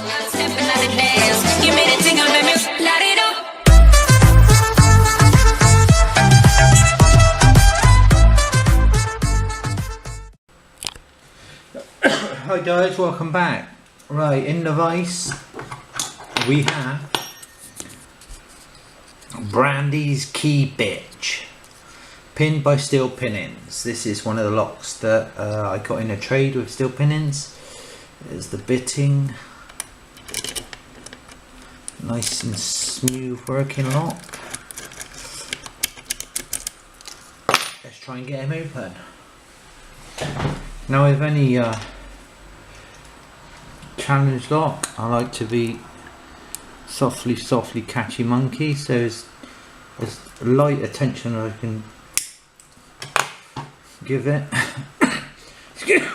Hi guys, welcome back. Right, in the vise we have Brandy's Key Bitch, pinned by steel pinnings. This is one of the locks that I got in a trade with steel pinnings. There's the bitting, nice and smooth working lock. Let's try and get him open. Now with any challenge lock, I like to be softly catchy monkey, so as light attention as I can give it.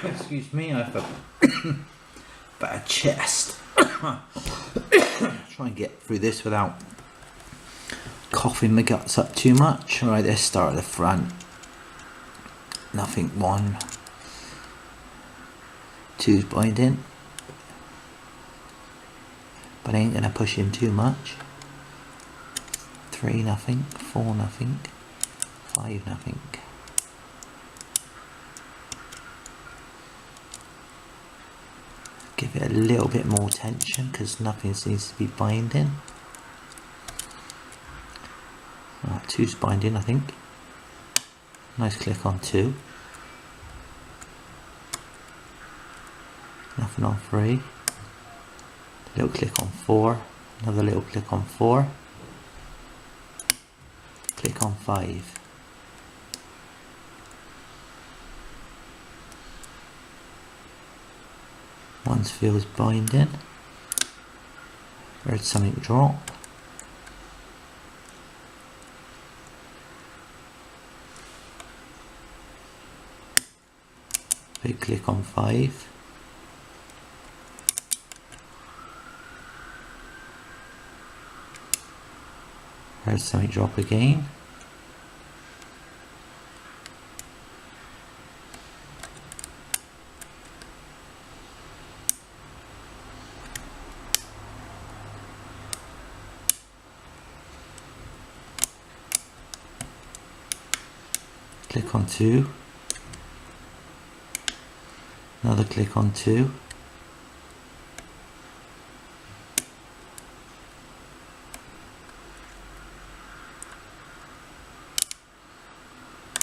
Excuse me, I have a bad chest. Try and get through this without coughing my guts up too much. Right, let's start at the front. Nothing. 1, 2's binding, but I ain't gonna push him too much. 3, nothing. 4, nothing. 5, nothing. Give it a little bit more tension because nothing seems to be binding. Right, 2's binding, I think. Nice click on 2. Nothing on 3. Little click on 4. Another little click on 4. Click on 5. Once feels binding. Heard something drop. Big click on 5. Heard something drop again. Click on 2. Another click on 2.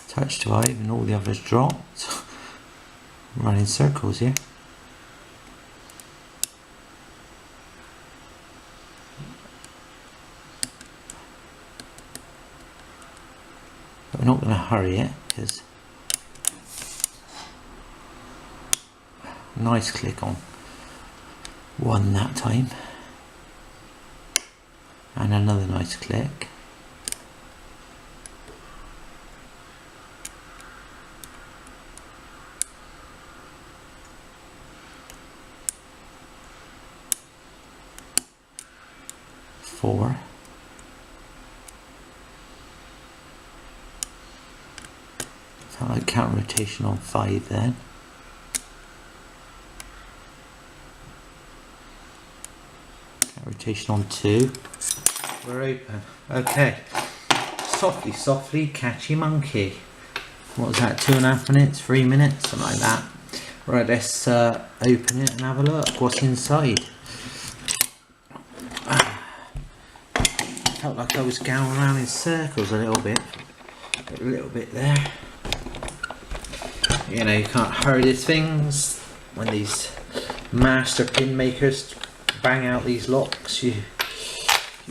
Touch 5 and all the others dropped. I'm running circles here. But we're not going to hurry it because nice click on 1 that time, and another nice click. Four. Felt like counter rotation on 5 then. Counter rotation on 2. We're open. Okay. Softly, catchy monkey. What was that? 2.5 minutes? 3 minutes? Something like that. Right, let's open it and have a look. What's inside? Felt like I was going around in circles a little bit there. You know, you can't hurry these things. When these master pin makers bang out these locks, you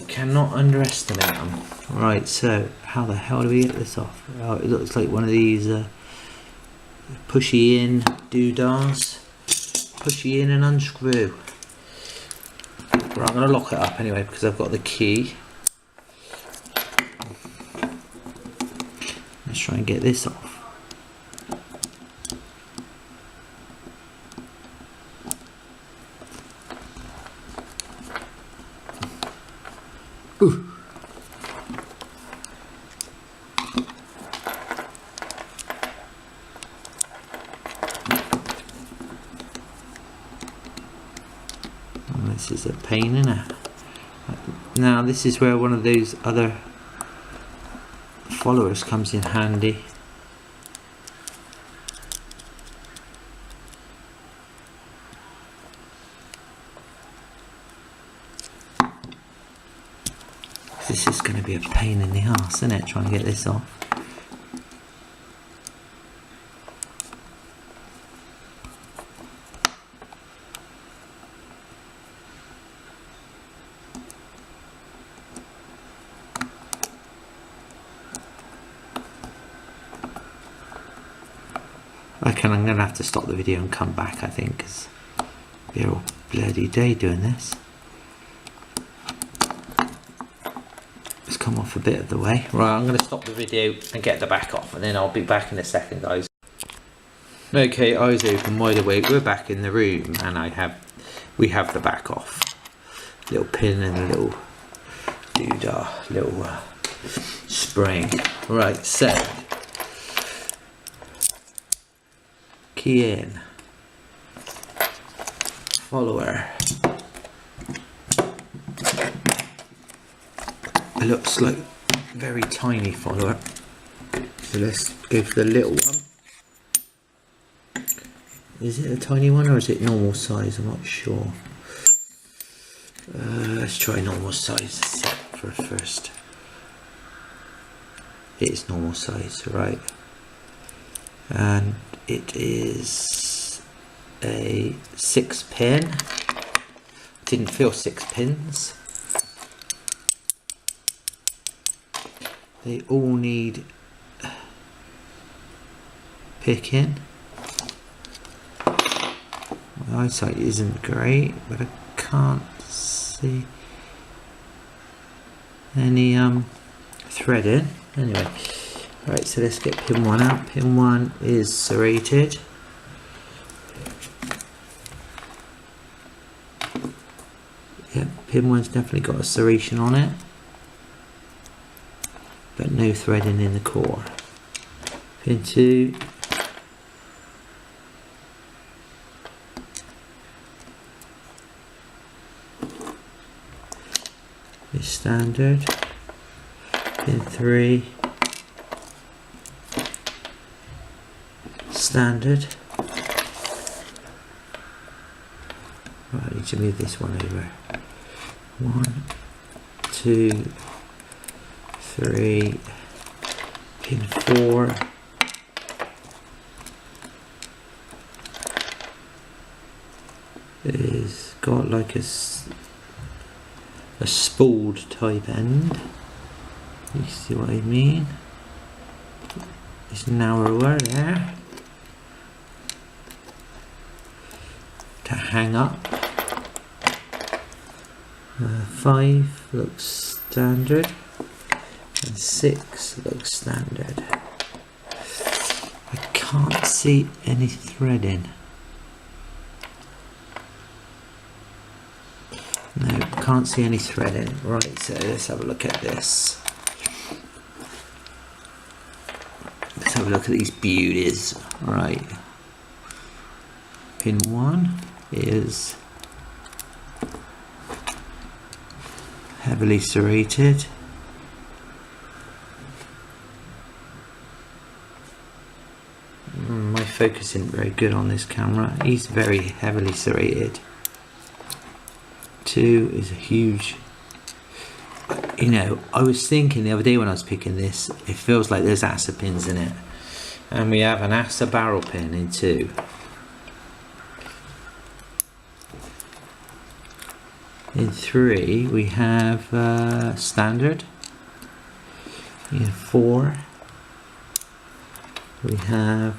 cannot underestimate them. Right, so how the hell do we get this off? Oh, it looks like one of these pushy in doodahs. Pushy in and unscrew. Right, I'm going to lock it up anyway because I've got the key. Let's try and get this off. Ooh. This is a pain, isn't it? Now this is where one of those other followers comes in handy. This is going to be a pain in the arse, isn't it, trying to get this off. I'm going to have to stop the video and come back, I think, because we're all bloody day doing this. Let's come off a bit of the way. Right, I'm going to stop the video and get the back off, and then I'll be back in a second, guys. Okay, eyes open, wide awake. We're back in the room, and we have the back off. Little pin and a little doodah, little spring. Right, so key in, follower. It looks like a very tiny follower, so let's go for the little one. Is it a tiny one or is it normal size? I'm not sure. Let's try normal size for first. It is normal size, right? And it is a 6 pin. Didn't feel 6 pins. They all need picking. My eyesight isn't great, but I can't see any threading. Anyway. Right, so let's get pin 1 out. Pin 1 is serrated. Yep, pin 1's definitely got a serration on it, but no threading in the core. Pin 2 is standard. Pin 3 standard. Right, I need to move this one over. 1, 2, 3, pin 4, is got like a spooled type end. You see what I mean? It's narrower there to hang up. 5 looks standard and 6 looks standard. I can't see any threading. No, can't see any threading. Right, so let's have a look at this. Let's have a look at these beauties. Right. Pin 1 is heavily serrated. My focus isn't very good on this camera. He's very heavily serrated. 2 is a huge, you know, I was thinking the other day when I was picking this, it feels like there's ASA pins in it. And we have an ASA barrel pin in 2. In 3 we have standard. In 4 we have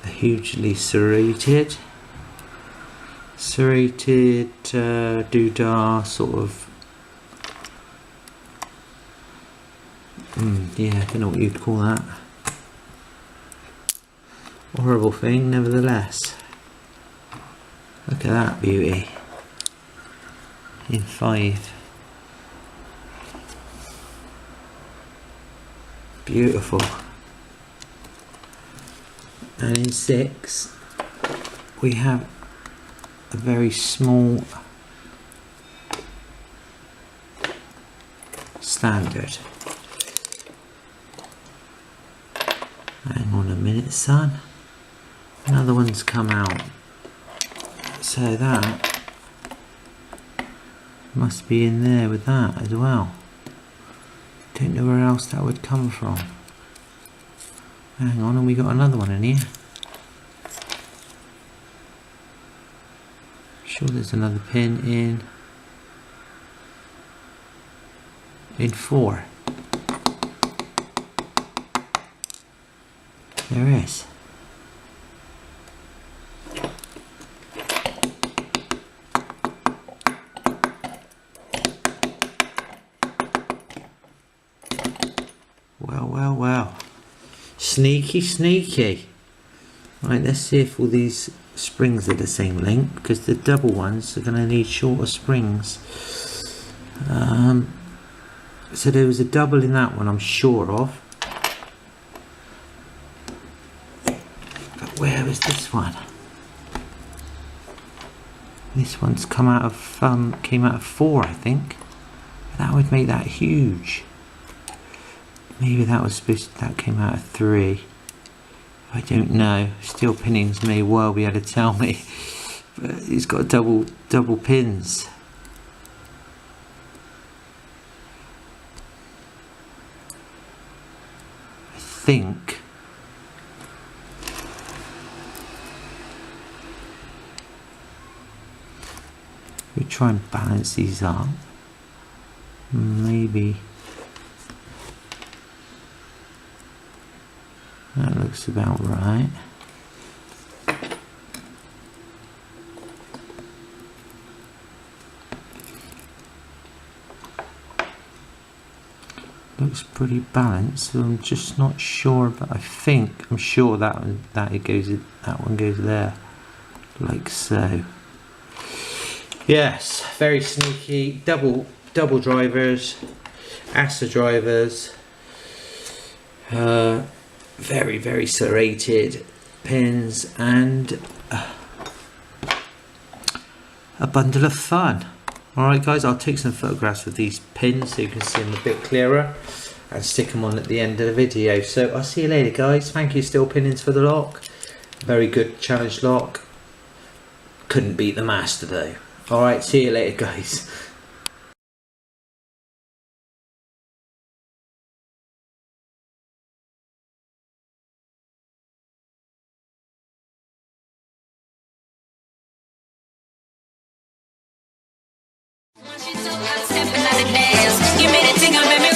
a hugely serrated doodah sort of, yeah, I don't know what you'd call that. Horrible thing, nevertheless. Look at that beauty. In 5. Beautiful. And in 6 we have a a very small standard. Hang on a minute, son. Another one's come out. So that must be in there with that as well. Don't know where else that would come from. Hang on, and we got another one in here. Sure there's another pin in 4. There is. Well. Sneaky, sneaky. Right, let's see if all these springs are the same length, because the double ones are going to need shorter springs. So there was a double in that one, I'm sure of. But where was this one? This one's came out of 4, I think. That would make that huge. Maybe that came out of 3. I don't know. Steel pinnings may well be able to tell me. But it's got double pins. I think we try and balance these up. Maybe that looks about right. Looks pretty balanced, so I'm just not sure, but I'm sure that one goes there, like so. Yes, very sneaky. Double drivers, ASA drivers. Very serrated pins, and a bundle of fun. Alright guys, I'll take some photographs of these pins so you can see them a bit clearer and stick them on at the end of the video. So I'll see you later guys. Thank you Steel Pinnings for the lock. Very good challenge lock. Couldn't beat the master though. Alright, see you later guys. Once you so hot, stepping out the dance. You made it tingle, baby.